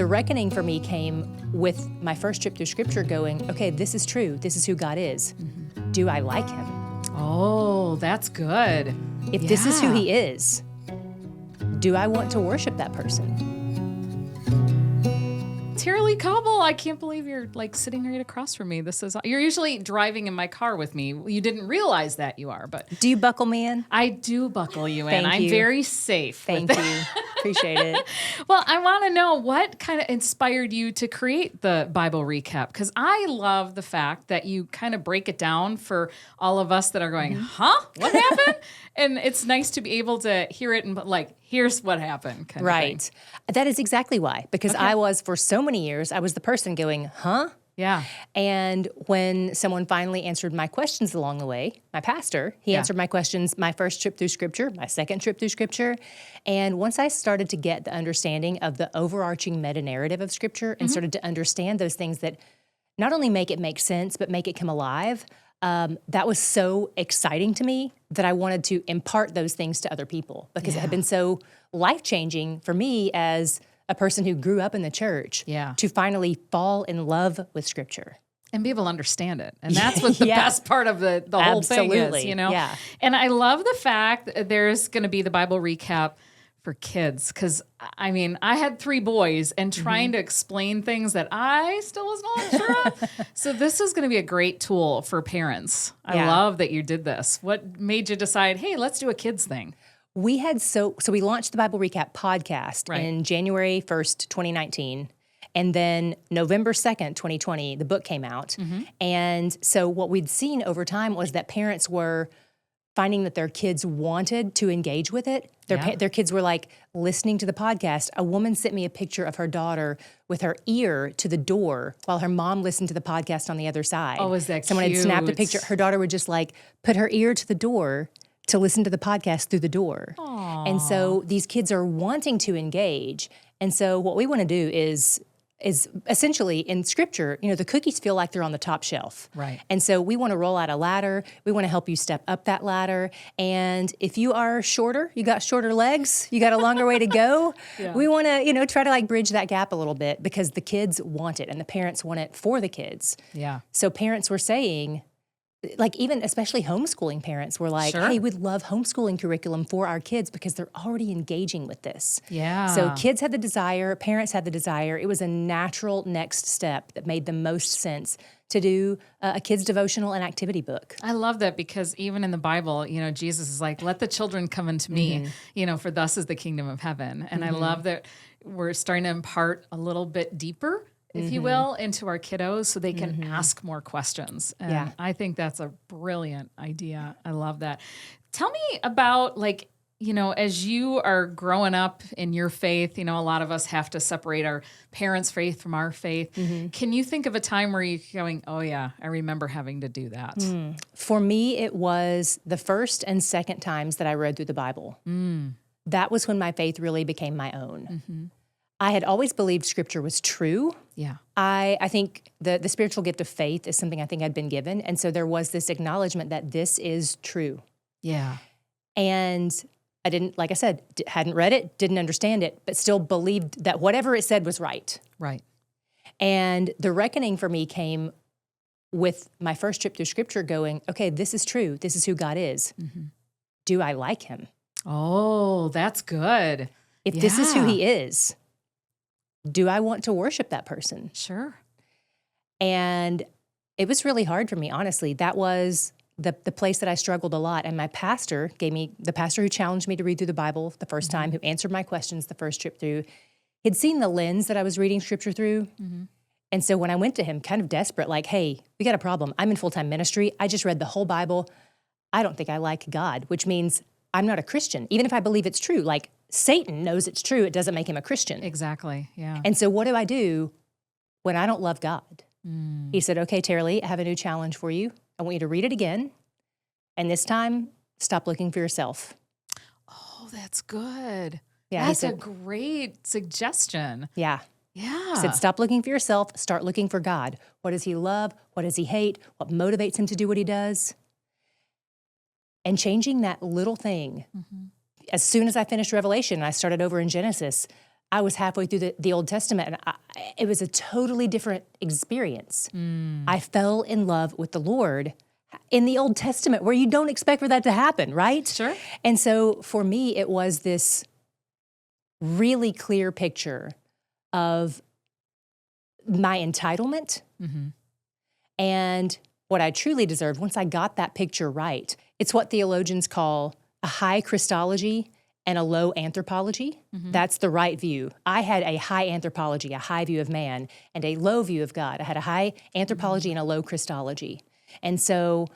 the reckoning for me came with my first trip through Scripture going, okay, this is true. This is who God is. Mm-hmm. Do I like him? Oh, that's good. If this is who he is, do I want to worship that person? Tara-Leigh Cobble, I can't believe you're like sitting right across from me. You're usually driving in my car with me. You didn't realize that you are, but Do you buckle me in? I do buckle you in. Thank I'm you. very safe. Thank you. Appreciate it. Well, I want to know what kind of inspired you to create the Bible recap, because I love the fact that you kind of break it down for all of us that are going, huh? What happened? And it's nice to be able to hear it and like, here's what happened. Kind Right. of thing. That is exactly why. Because I was, for so many years, I was the person going, huh? Yeah. And when someone finally answered my questions along the way, my pastor, he answered my questions, my first trip through Scripture, my second trip through Scripture. And once I started to get the understanding of the overarching meta-narrative of Scripture and started to understand those things that not only make it make sense, but make it come alive, that was so exciting to me that I wanted to impart those things to other people because it had been so life-changing for me as a person who grew up in the church to finally fall in love with Scripture. And be able to understand it. And that's what the best part of the whole thing is, you know? Yeah. And I love the fact that there's going to be the Bible recap for kids. Because, I mean, I had 3 boys and trying to explain things that I still was not sure of. So this is going to be a great tool for parents. I love that you did this. What made you decide, hey, let's do a kids thing? We had so we launched the Bible Recap podcast in January 1st, 2019. And then November 2nd, 2020, the book came out. And so what we'd seen over time was that parents were finding that their kids wanted to engage with it. Their kids were like listening to the podcast. A woman sent me a picture of her daughter with her ear to the door while her mom listened to the podcast on the other side. Oh, is that Someone cute? had snapped a picture. Her daughter would just like put her ear to the door to listen to the podcast through the door. Aww. And so these kids are wanting to engage. And so what we want to do is essentially in Scripture, you know, the cookies feel like they're on the top shelf. Right. And so we want to roll out a ladder. We want to help you step up that ladder. And if you are shorter, you got shorter legs, you got a longer way to go, we want to, you know, try to like bridge that gap a little bit because the kids want it and the parents want it for the kids. Yeah. So parents were saying, like even especially homeschooling parents were like, hey, we'd love homeschooling curriculum for our kids because they're already engaging with this. Yeah. So kids had the desire, parents had the desire. It was a natural next step that made the most sense to do a kids devotional and activity book. I love that because even in the Bible, you know, Jesus is like, let the children come unto me, you know, for thus is the kingdom of heaven. And I love that we're starting to impart a little bit deeper, if you will, into our kiddos so they can ask more questions. And I think that's a brilliant idea. I love that. Tell me about, like, you know, as you are growing up in your faith, you know, a lot of us have to separate our parents' faith from our faith. Can you think of a time where you're going, oh, yeah, I remember having to do that? For me, it was the first and second times that I read through the Bible. That was when my faith really became my own. I had always believed Scripture was true. Yeah. I think the spiritual gift of faith is something I think I'd been given. And so there was this acknowledgement that this is true. Yeah. And I didn't, like I said, hadn't read it, didn't understand it, but still believed that whatever it said was right. Right. And the reckoning for me came with my first trip through Scripture going, okay, this is true. This is who God is. Do I like him? Oh, that's good. If this is who he is, do I want to worship that person? Sure. And it was really hard for me, honestly. That was the place that I struggled a lot. And my pastor the pastor who challenged me to read through the Bible the first time, who answered my questions the first trip through, he'd seen the lens that I was reading Scripture through. And so when I went to him, kind of desperate, like, hey, we got a problem. I'm in full-time ministry. I just read the whole Bible. I don't think I like God, which means I'm not a Christian. Even if I believe it's true, like Satan knows it's true, it doesn't make him a Christian. Exactly, yeah. And so what do I do when I don't love God? He said, okay, Tara-Leigh, I have a new challenge for you. I want you to read it again. And this time, stop looking for yourself. Oh, that's good. Yeah, that's a great suggestion. Yeah. Yeah. He said, stop looking for yourself, start looking for God. What does he love? What does he hate? What motivates him to do what he does? And changing that little thing. As soon as I finished Revelation, I started over in Genesis. I was halfway through the Old Testament, and it was a totally different experience. I fell in love with the Lord in the Old Testament, where you don't expect for that to happen, right? Sure. And so for me, it was this really clear picture of my entitlement and what I truly deserved. Once I got that picture right, it's what theologians call a high Christology and a low anthropology. That's the right view. I had a high anthropology, a high view of man, and a low view of God. I had a high anthropology and a low Christology. And so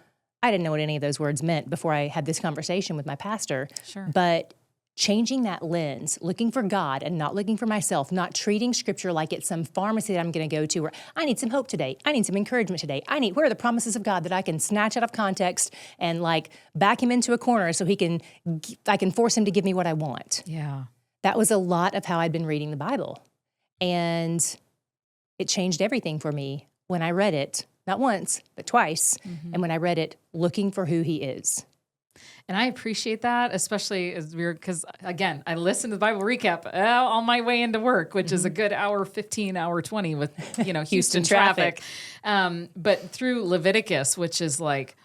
I didn't know what any of those words meant before I had this conversation with my pastor. Sure. But changing that lens, looking for God and not looking for myself, not treating Scripture like it's some pharmacy that I'm going to go to where I need some hope today, I need some encouragement today, where are the promises of God that I can snatch out of context and like back him into a corner so I can force him to give me what I want. Yeah. That was a lot of how I'd been reading the Bible. And it changed everything for me when I read it, not once, but twice. And when I read it, looking for who he is. And I appreciate that, especially because again, I listen to the Bible recap on my way into work, which is a good hour 15, hour 20 with, Houston traffic. But through Leviticus, which is like,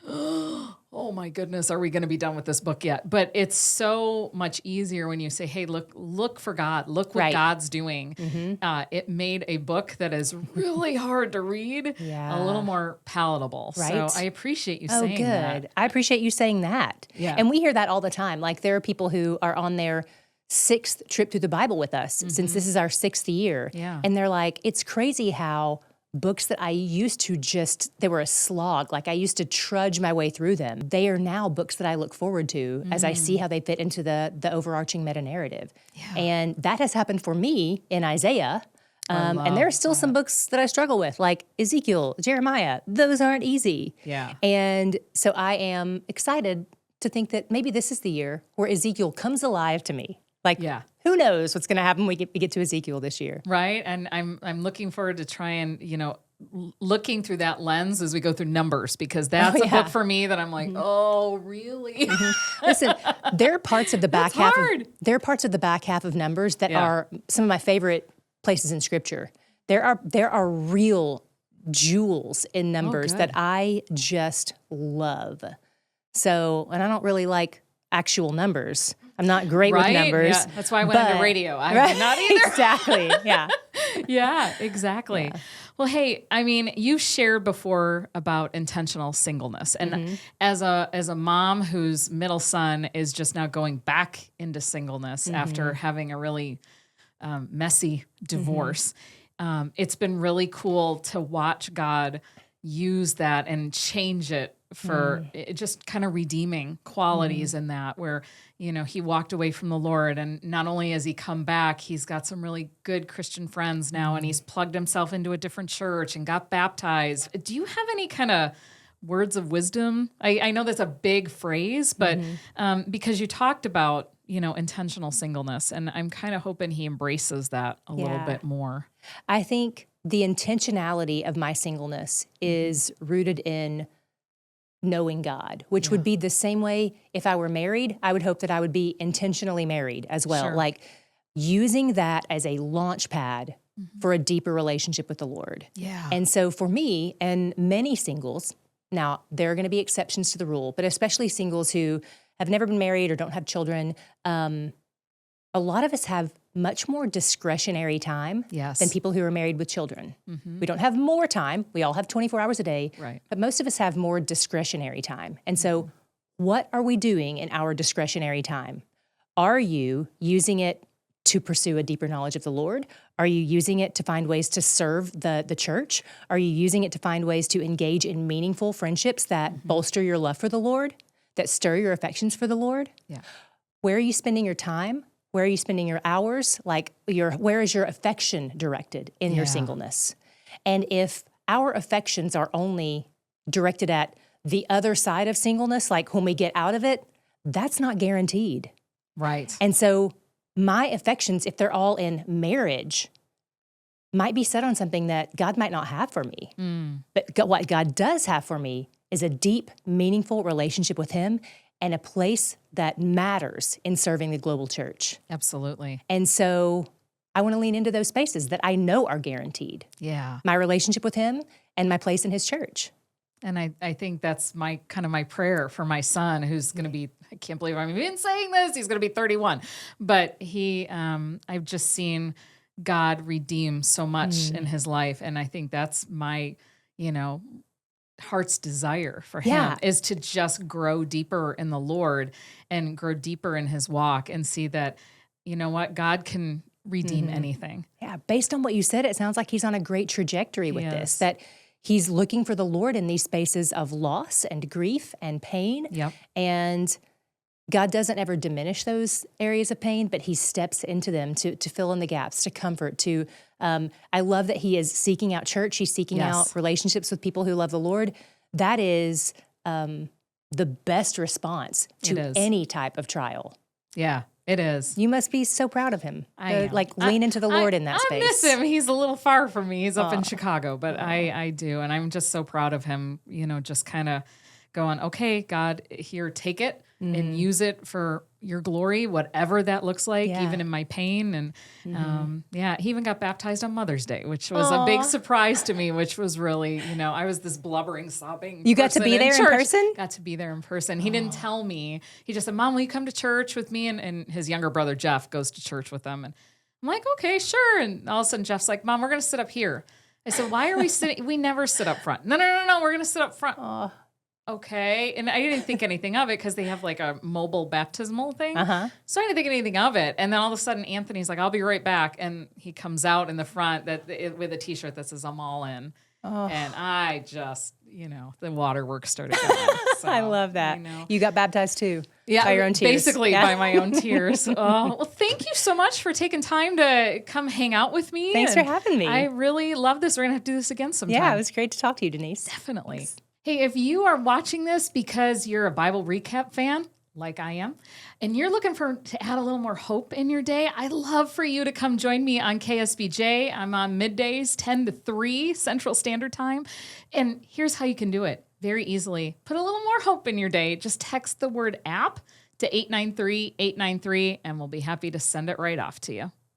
oh my goodness, are we going to be done with this book yet? But it's so much easier when you say, hey, look for God, look what God's doing. It made a book that is really hard to read a little more palatable. Right. So I appreciate you saying that. I appreciate you saying that. Yeah. And we hear that all the time. Like there are people who are on their 6th trip through the Bible with us since this is our 6th year. Yeah. And they're like, it's crazy how books that I used to they were a slog. Like I used to trudge my way through them. They are now books that I look forward to as I see how they fit into the overarching meta-narrative. Yeah. And that has happened for me in Isaiah. And there are still some books that I struggle with, like Ezekiel, Jeremiah. Those aren't easy. Yeah. And so I am excited to think that maybe this is the year where Ezekiel comes alive to me. Like, who knows what's going to happen when we get to Ezekiel this year. Right. And I'm looking forward to try and, looking through that lens as we go through Numbers, because that's a book for me that I'm like, oh, really? Listen, there are parts of the back half of Numbers that are some of my favorite places in Scripture. There are real jewels in Numbers that I just love. So, and I don't really like actual numbers. I'm not great with numbers. Yeah. That's why I went into radio. I'm not either. Exactly. Yeah. Yeah, exactly. Yeah. Well, hey, I mean, you shared before about intentional singleness. And as a mom whose middle son is just now going back into singleness after having a really messy divorce, it's been really cool to watch God use that and change it for just kind of redeeming qualities in that, where, he walked away from the Lord, and not only has he come back, he's got some really good Christian friends now, and he's plugged himself into a different church and got baptized. Do you have any kind of words of wisdom? I know that's a big phrase, but because you talked about, intentional singleness, and I'm kind of hoping he embraces that a little bit more. I think the intentionality of my singleness is rooted in knowing God, which would be the same way if I were married. I would hope that I would be intentionally married as well. Sure. Like using that as a launch pad for a deeper relationship with the Lord. Yeah. And so for me and many singles, now there are going to be exceptions to the rule, but especially singles who have never been married or don't have children, a lot of us have much more discretionary time than people who are married with children. We don't have more time. We all have 24 hours a day, but most of us have more discretionary time. And so what are we doing in our discretionary time? Are you using it to pursue a deeper knowledge of the Lord? Are you using it to find ways to serve the church? Are you using it to find ways to engage in meaningful friendships that bolster your love for the Lord, that stir your affections for the Lord? Yeah. Where are you spending your time? Where are you spending your hours? Like where is your affection directed in your singleness? And if our affections are only directed at the other side of singleness, like when we get out of it, that's not guaranteed. Right. And so my affections, if they're all in marriage, might be set on something that God might not have for me. But what God does have for me is a deep, meaningful relationship with Him and a place that matters in serving the global church. Absolutely. And so I want to lean into those spaces that I know are guaranteed. Yeah. My relationship with him and my place in his church. And I think that's my prayer for my son, who's going to be, I can't believe I'm even saying this, he's going to be 31. But I've just seen God redeem so much in his life. And I think that's my, heart's desire for him is to just grow deeper in the Lord and grow deeper in his walk and see that, you know what, God can redeem anything. Yeah. Based on what you said, it sounds like he's on a great trajectory with this, that he's looking for the Lord in these spaces of loss and grief and pain. Yep. And God doesn't ever diminish those areas of pain, but he steps into them to fill in the gaps, to comfort, to, I love that he is seeking out church. He's seeking out relationships with people who love the Lord. That is the best response to any type of trial. Yeah, it is. You must be so proud of him. I lean into the Lord in that space. I miss him. He's a little far from me. He's up in Chicago, but I do. And I'm just so proud of him, just kind of going, okay, God, here, take it and use it for your glory, whatever that looks like, even in my pain. And he even got baptized on Mother's Day, which was a big surprise to me, which was really, I was this blubbering, sobbing. You got to be there in person? Got to be there in person. He didn't tell me. He just said, Mom, will you come to church with me? And his younger brother, Jeff, goes to church with them. And I'm like, okay, sure. And all of a sudden, Jeff's like, Mom, we're going to sit up here. I said, why are we sitting? We never sit up front. No, we're going to sit up front. Okay. And I didn't think anything of it because they have like a mobile baptismal thing. So I didn't think anything of it. And then all of a sudden, Anthony's like, I'll be right back. And he comes out in the front with a T-shirt that says, I'm all in. And I just, the waterworks started going. So, I love that. You got baptized too. Yeah, by your own tears. Basically by my own tears. Well, thank you so much for taking time to come hang out with me. Thanks for having me. I really love this. We're going to have to do this again sometime. Yeah, it was great to talk to you, Denise. Definitely. Thanks. Hey, if you are watching this because you're a Bible recap fan, like I am, and you're looking to add a little more hope in your day, I'd love for you to come join me on KSBJ. I'm on middays, 10 to 3 Central Standard Time. And here's how you can do it very easily. Put a little more hope in your day. Just text the word app to 893-893, and we'll be happy to send it right off to you.